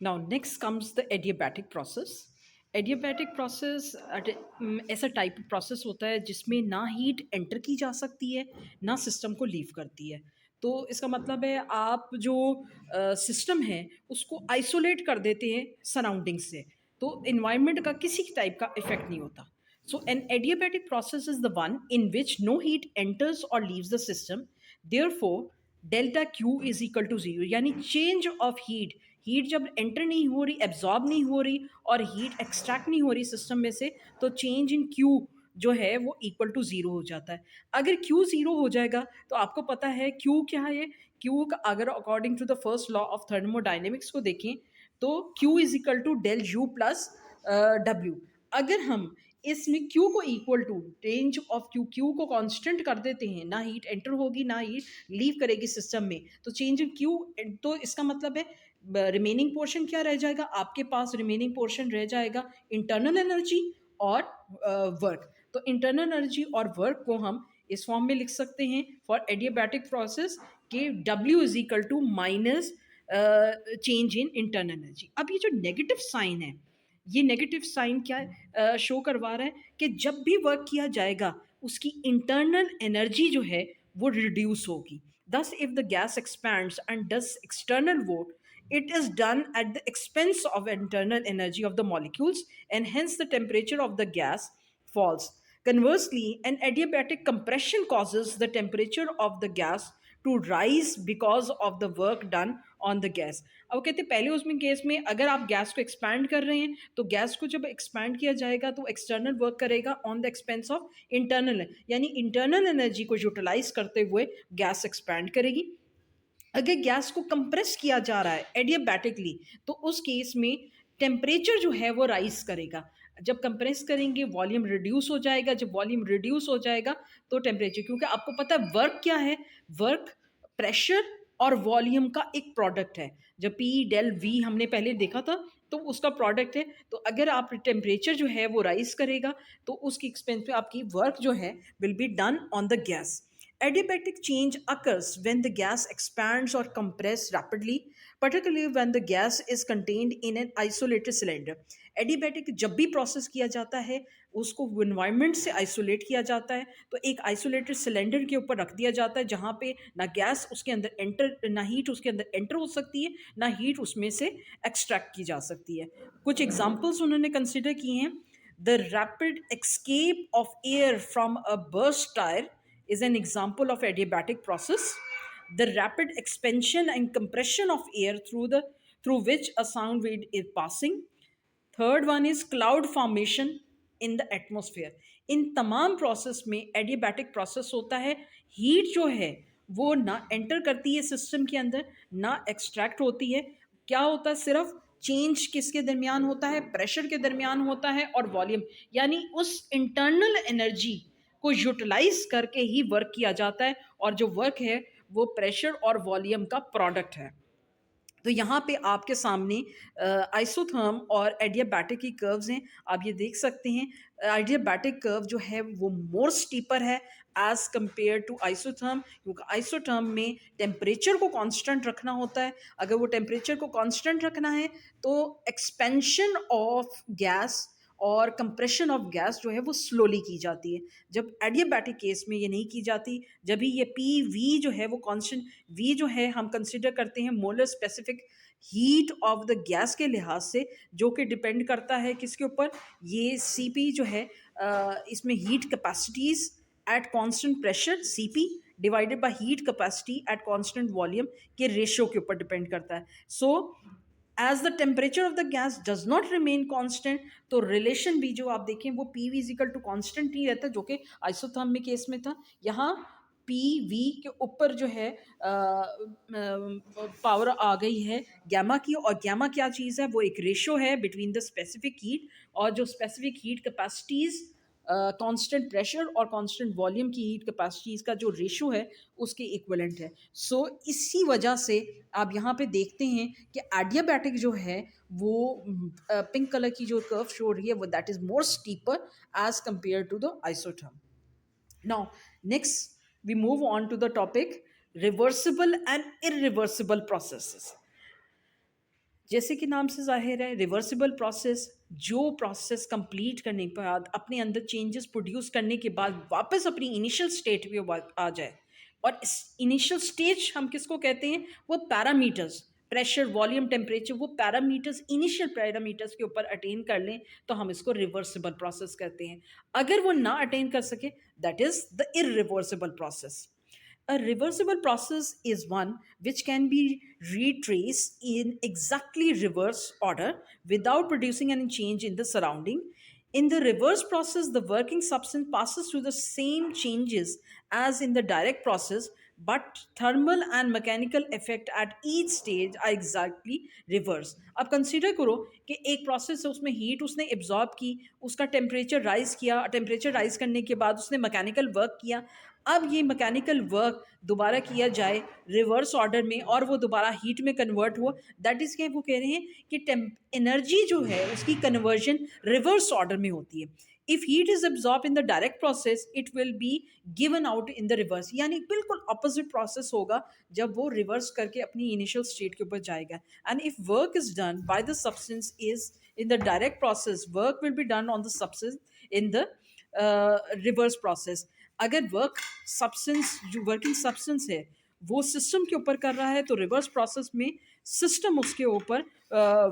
Now, next comes the adiabatic process. Adiabatic process ऐसा type process होता है जिसमें ना हीट एंटर की जा सकती है, ना सिस्टम को लीव करती है। तो इसका मतलब है आप जो सिस्टम है उसको आइसोलेट कर देते हैं सराउंडिंग से, तो इन्वायरमेंट का किसी टाइप का इफेक्ट नहीं होता। So an adiabatic process is the one in which no heat enters or leaves the system. Therefore, delta Q is equal to zero, यानी चेंज ऑफ हीट, हीट जब enter नहीं हो रही, एब्जॉर्ब नहीं हो रही और हीट एक्सट्रैक्ट नहीं हो रही सिस्टम में से, तो चेंज इन क्यू जो है वो इक्वल टू जीरो हो जाता है। अगर क्यू जीरो हो जाएगा तो आपको पता है क्यू क्या है। क्यू का अगर according to the first law of thermodynamics को देखें तो Q is equal to del U plus W. अगर हम इसमें Q को equal to range of Q को कांस्टेंट कर देते हैं, ना हीट एंटर होगी ना हीट लीव करेगी सिस्टम में, तो चेंज इन Q, तो इसका मतलब है रिमेनिंग पोर्शन क्या रह जाएगा आपके पास? रिमेनिंग पोर्शन रह जाएगा इंटरनल एनर्जी और वर्क। तो इंटरनल एनर्जी और वर्क को हम इस फॉर्म में लिख सकते हैं फॉर एडियाबैटिक प्रोसेस के W is equal to minus change in internal energy. अब ये जो नेगेटिव साइन है, ये नेगेटिव साइन क्या शो करवा रहा है कि जब भी वर्क किया जाएगा उसकी इंटरनल एनर्जी जो है वो रिड्यूस होगी। दस if the gas expands and does external work, it is done at the expense of internal energy of the molecules, and hence the temperature of the gas falls. Conversely, an adiabatic compression causes the temperature of the gas to rise because of the work done on the gas. अब कहते हैं पहले उसमें case में अगर आप gas को expand कर रहे हैं तो गैस को जब एक्सपैंड किया जाएगा तो एक्सटर्नल वर्क करेगा on the expense of internal, यानी इंटरनल एनर्जी को यूटिलाइज करते हुए गैस एक्सपैंड करेगी। अगर गैस को कंप्रेस किया जा रहा है एडियाबैटिकली तो उस केस में टेम्परेचर जो है वो राइज करेगा। जब कंप्रेस करेंगे वॉल्यूम रिड्यूस हो जाएगा, जब वॉल्यूम रिड्यूस हो जाएगा तो टेम्परेचर, क्योंकि आपको पता है वर्क क्या है, वर्क प्रेशर और वॉल्यूम का एक प्रोडक्ट है। जब पी डेल वी हमने पहले देखा था तो उसका प्रोडक्ट है। तो अगर आप टेम्परेचर जो है वो राइज करेगा तो उसकी एक्सपेंस पे आपकी वर्क जो है will be done on the gas. Adiabatic change occurs when the gas expands or compresses rapidly, particularly when the gas is contained in an isolated cylinder. Adiabatic जब भी प्रोसेस किया जाता है उसको इन्वायरमेंट से आइसोलेट किया जाता है, तो एक आइसोलेटेड सिलेंडर के ऊपर रख दिया जाता है जहाँ पे ना गैस उसके अंदर एंटर, ना हीट उसके अंदर एंटर हो सकती है, ना हीट उसमें से एक्सट्रैक्ट की जा सकती है। कुछ एग्जाम्पल्स उन्होंने कंसिडर किए हैं। The rapid escape of air from a burst tire is an example of adiabatic process. The rapid expansion and compression of air through which a sound wave is passing. Third one is cloud formation in the atmosphere. इन तमाम process में adiabatic process होता है। Heat जो है वो ना enter करती है सिस्टम के अंदर ना एक्सट्रैक्ट होती है। क्या होता है? सिर्फ चेंज किसके दरमियान होता है? प्रेशर के दरमियान होता है और वॉल्यूम, यानी उस इंटरनल एनर्जी को यूटिलाइज करके ही वर्क किया जाता है और जो वर्क है वो प्रेशर और वॉल्यूम का प्रोडक्ट है। तो यहाँ पे आपके सामने आइसोथर्म और एडियाबैटिक की कर्व्स हैं, आप ये देख सकते हैं। एडियाबैटिक कर्व जो है वो मोर स्टीपर है एज कंपेयर टू आइसोथर्म, क्योंकि आइसोथर्म में टेम्परेचर को कांस्टेंट रखना होता है। अगर वो टेम्परेचर को कांस्टेंट रखना है तो एक्सपेंशन ऑफ गैस और कंप्रेशन ऑफ गैस जो है वो स्लोली की जाती है, जब एडियाबैटिक केस में ये नहीं की जाती। जब भी ये पी वी जो है वो कांस्टेंट, वी जो है हम कंसिडर करते हैं molar specific heat of the gas के लिहाज से, जो कि डिपेंड करता है किसके ऊपर? ये सी पी जो है इसमें heat capacities at constant pressure, C P divided by heat capacity at constant volume के रेशियो के ऊपर डिपेंड करता है। So as the temperature of the gas does not remain constant, तो रिलेशन भी जो आप देखें वो P V equal to constant ही रहता है, जो कि आइसोथर्म में केस में था। यहाँ पी वी के ऊपर जो है पावर आ गई है गैमा की, और गैमा क्या चीज़ है? वो एक रेशो है बिटवीन द स्पेसिफिक हीट और जो specific heat capacities constant pressure और कांस्टेंट वॉल्यूम की हीट कैपेसिटीज़ का जो रेशो है उसके इक्विवेलेंट है। सो इसी वजह से आप यहाँ पे देखते हैं कि एडियाबैटिक जो है वो पिंक कलर की जो कर्व शो रही है वो that is more steeper as compare to the isotherm. Now next we move on to the topic reversible and irreversible processes. जैसे कि नाम से ज़ाहिर है, रिवर्सिबल प्रोसेस, जो प्रोसेस कंप्लीट करने के बाद अपने अंदर चेंजेस प्रोड्यूस करने के बाद वापस अपनी इनिशियल स्टेट पे आ जाए। और इस इनिशियल स्टेज हम किसको कहते हैं? वो पैरामीटर्स, प्रेशर, वॉल्यूम, टेम्परेचर, वो पैरामीटर्स इनिशियल पैरामीटर्स के ऊपर अटेन कर लें तो हम इसको रिवर्सिबल प्रोसेस कहते हैं। अगर वो ना अटेन कर सके, that is the irreversible process. A reversible process is one which can be retraced in exactly reverse order without producing any change in the surrounding. In the reverse process, the working substance passes through the same changes as in the direct process, but thermal and mechanical effect at each stage are exactly reverse. अब consider करो कि एक process है, उसमें heat उसने absorb की, उसका temperature rise किया, टेम्परेचर राइज करने के बाद उसने मैकेनिकल वर्क किया। अब ये मैकेनिकल वर्क दोबारा किया जाए रिवर्स ऑर्डर में और वो दोबारा हीट में कन्वर्ट हो, दैट इज़ क्या वो कह रहे हैं कि एनर्जी जो है उसकी कन्वर्जन रिवर्स ऑर्डर में होती है। If heat is absorb in the direct process, it will be given out in the reverse, यानी बिल्कुल ऑपोजिट प्रोसेस होगा जब वो रिवर्स करके अपनी इनिशियल स्टेट के ऊपर जाएगा। And if work is done by the substance is in the direct process, work will be done on the substance in the reverse process. अगर जो वर्किंग सब्सटेंस है वो सिस्टम के ऊपर कर रहा है तो रिवर्स प्रोसेस में सिस्टम उसके ऊपर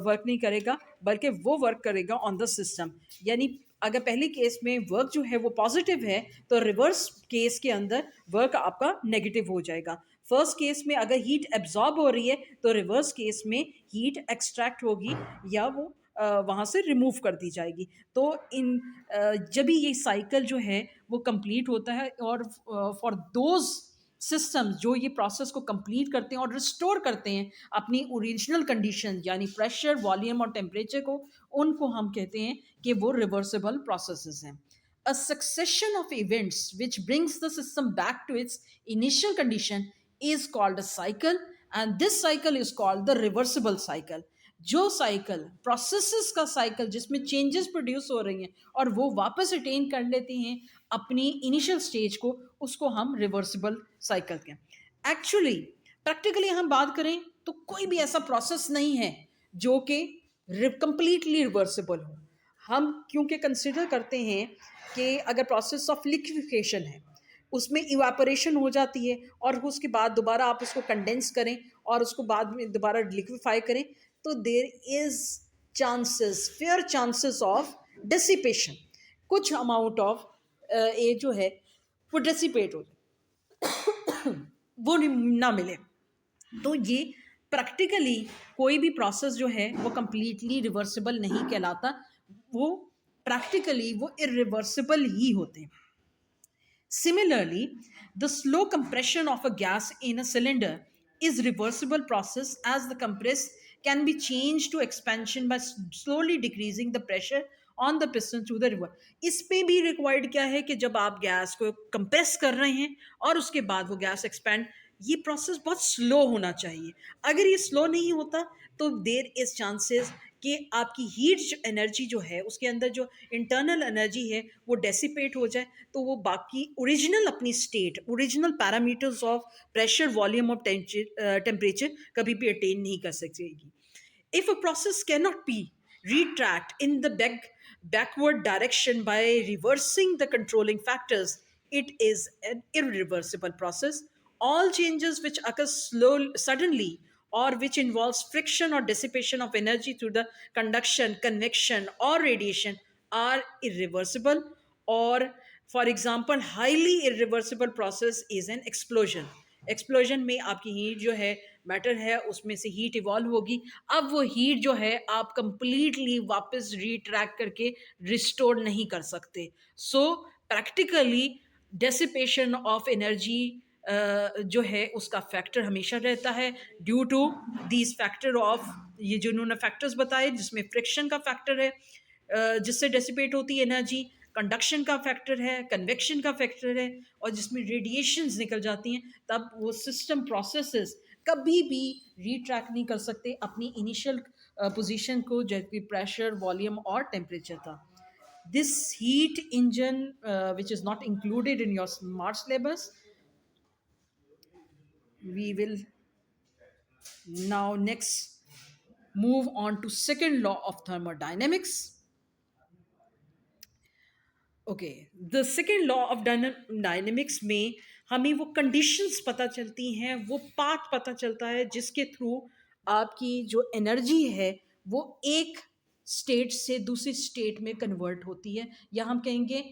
वर्क नहीं करेगा, बल्कि वो वर्क करेगा ऑन द सिस्टम। यानी अगर पहले केस में वर्क जो है वो पॉजिटिव है तो रिवर्स केस के अंदर वर्क आपका नेगेटिव हो जाएगा। फर्स्ट केस में अगर हीट एब्जॉर्ब हो रही है तो रिवर्स केस में हीट एक्सट्रैक्ट होगी या वो वहाँ से रिमूव कर दी जाएगी। तो जब भी ये साइकिल जो है वो कंप्लीट होता है और फॉर दोज सिस्टम्स जो ये प्रोसेस को कंप्लीट करते हैं और रिस्टोर करते हैं अपनी ओरिजिनल कंडीशन, यानी प्रेशर, वॉल्यूम और टेम्परेचर को, उनको हम कहते हैं कि वो रिवर्सिबल प्रोसेसेस हैं। A succession of events which brings the system back to its initial condition is called a cycle, and this cycle is called the reversible cycle. जो साइकिल, प्रोसेसेस का साइकिल जिसमें चेंजेस प्रोड्यूस हो रही हैं और वो वापस अटेन कर लेती हैं अपनी इनिशियल स्टेज को, उसको हम रिवर्सिबल साइकिल कहते हैं। एक्चुअली प्रैक्टिकली हम बात करें तो कोई भी ऐसा प्रोसेस नहीं है जो कि कंप्लीटली रिवर्सिबल हो। हम क्योंकि कंसिडर करते हैं कि अगर प्रोसेस ऑफ लिक्विफिकेशन है उसमें इवापोरेशन हो जाती है और उसके बाद दोबारा आप उसको कंडेंस करें और उसको बाद में दोबारा लिक्विफाई करें, तो there is chances, fair chances of dissipation, कुछ अमाउंट ऑफ ये जो है वो डिसिपेट हो वो ना मिले। तो ये प्रैक्टिकली कोई भी प्रोसेस जो है वो कंप्लीटली रिवर्सिबल नहीं कहलाता, वो प्रैक्टिकली वो इरिवर्सिबल ही होते हैं। Similarly, the slow compression of a gas in a cylinder is reversible process as the compress can be changed to expansion by slowly decreasing the pressure on the piston through the river. इस पे भी required क्या है कि जब आप gas को compress कर रहे हैं और उसके बाद वो गैस एक्सपैंड, ये प्रोसेस बहुत स्लो होना चाहिए। अगर ये स्लो नहीं होता तो देर इज चांसेस कि आपकी हीट एनर्जी जो है उसके अंदर जो इंटरनल एनर्जी है वो डेसिपेट हो जाए, तो वो बाकी ओरिजिनल अपनी state, original parameters of pressure, volume of temperature कभी भी अटेन नहीं कर सकेगी। If a process cannot be retracked in the backward direction by reversing the controlling factors, it is an irreversible process. All changes which occur suddenly or which involves friction or dissipation of energy through the conduction, convection, or radiation are irreversible. Or, for example, highly irreversible process is an explosion. Explosion में आपकी heat जो है, matter है, उसमें से heat evolve होगी। अब वो हीट जो है आप कंप्लीटली वापस रिट्रैक्ट करके रिस्टोर नहीं कर सकते। So practically dissipation of energy जो है उसका फैक्टर हमेशा रहता है due to these factor of, ये जो उन्होंने फैक्टर्स बताए जिसमें फ्रिक्शन का फैक्टर है जिससे डेसिपेट होती है एनर्जी, कंडक्शन का फैक्टर है, कन्वेक्शन का फैक्टर है, और जिसमें रेडिएशंस निकल जाती हैं, तब वो सिस्टम प्रोसेसेस कभी भी रिट्रैक नहीं कर सकते अपनी इनिशियल पोजीशन को, जबकि प्रेशर, वॉल्यूम और टेम्परेचर था। This heat engine which is not included in your smart syllabus, we will now next Move on to second law of thermodynamics. Okay, the second law of dynamics में हमें वो conditions पता चलती हैं, वो path पता चलता है जिसके थ्रू आपकी जो एनर्जी है वो एक स्टेट से दूसरी स्टेट में कन्वर्ट होती है, या हम कहेंगे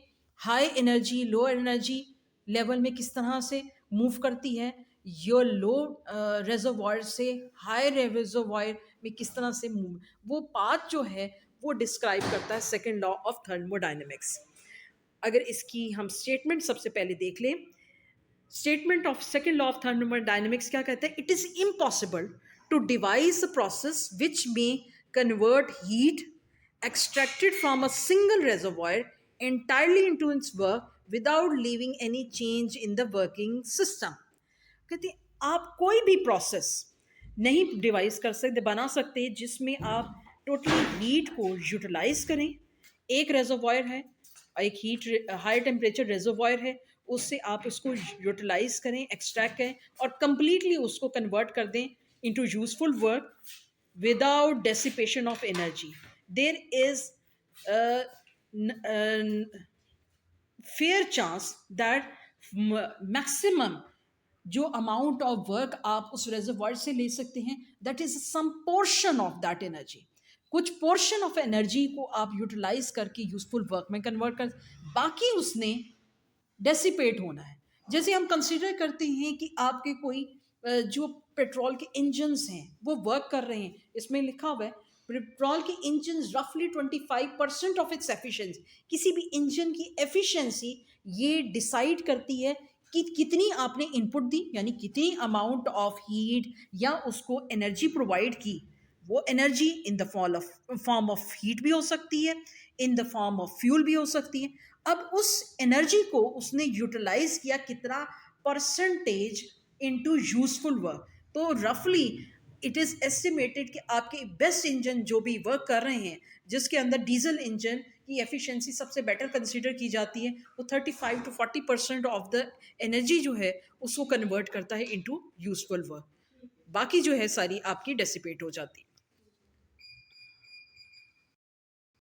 high energy low energy level में किस तरह से मूव करती है, योर लो रेजोवायर से हाई रेजोवायर में किस तरह से मूव, वो पाथ जो है वो डिस्क्राइब करता है सेकेंड लॉ ऑफ थर्मोडाइनमिक्स। अगर इसकी हम स्टेटमेंट सबसे पहले देख लें, statement of second law of thermodynamics क्या कहते हैं? It is impossible to devise a process which में convert heat extracted from a single reservoir entirely into its work without leaving any change in the working system। कहते हैं आप कोई भी process नहीं डिवाइस कर सकते, बना सकते जिसमें आप टोटली हीट को यूटिलाइज करें। एक रेजोवायर है, एक हीट हाई टेम्परेचर रेजोवायर है, उससे आप उसको यूटिलाइज करें, एक्सट्रैक्ट करें और कंप्लीटली उसको कन्वर्ट कर दें into useful work without dissipation of energy। There is a fair chance that maximum जो अमाउंट ऑफ वर्क आप उस रेजर्वायर से ले सकते हैं, that is some portion of that energy. कुछ पोर्शन ऑफ एनर्जी को आप यूटिलाइज करके यूजफुल वर्क में कन्वर्ट कर, बाकी उसने डेसिपेट होना है। जैसे हम कंसिडर करते हैं कि आपके कोई जो पेट्रोल के इंजन्स हैं वो वर्क कर रहे हैं, इसमें लिखा हुआ है पेट्रोल के इंजन रफली 25% ऑफ इट्स एफिशिएंसी। किसी भी इंजन की एफिशिएंसी ये डिसाइड करती है कि कितनी आपने इनपुट दी, यानी कितनी अमाउंट ऑफ हीट या उसको एनर्जी प्रोवाइड की। वो energy in the form of heat भी हो सकती है, in the form of fuel भी हो सकती है। अब उस एनर्जी को उसने यूटिलाइज किया कितना परसेंटेज इनटू यूजफुल वर्क। तो रफली इट इज़ एस्टिमेटेड कि आपके बेस्ट इंजन जो भी वर्क कर रहे हैं, जिसके अंदर डीजल इंजन की एफिशिएंसी सबसे बेटर कंसीडर की जाती है, वो 35 to 40% ऑफ द एनर्जी जो है उसको कन्वर्ट करता है इनटू यूजफुल वर्क। बाकी जो है सारी आपकी डेसिपेट हो जाती है।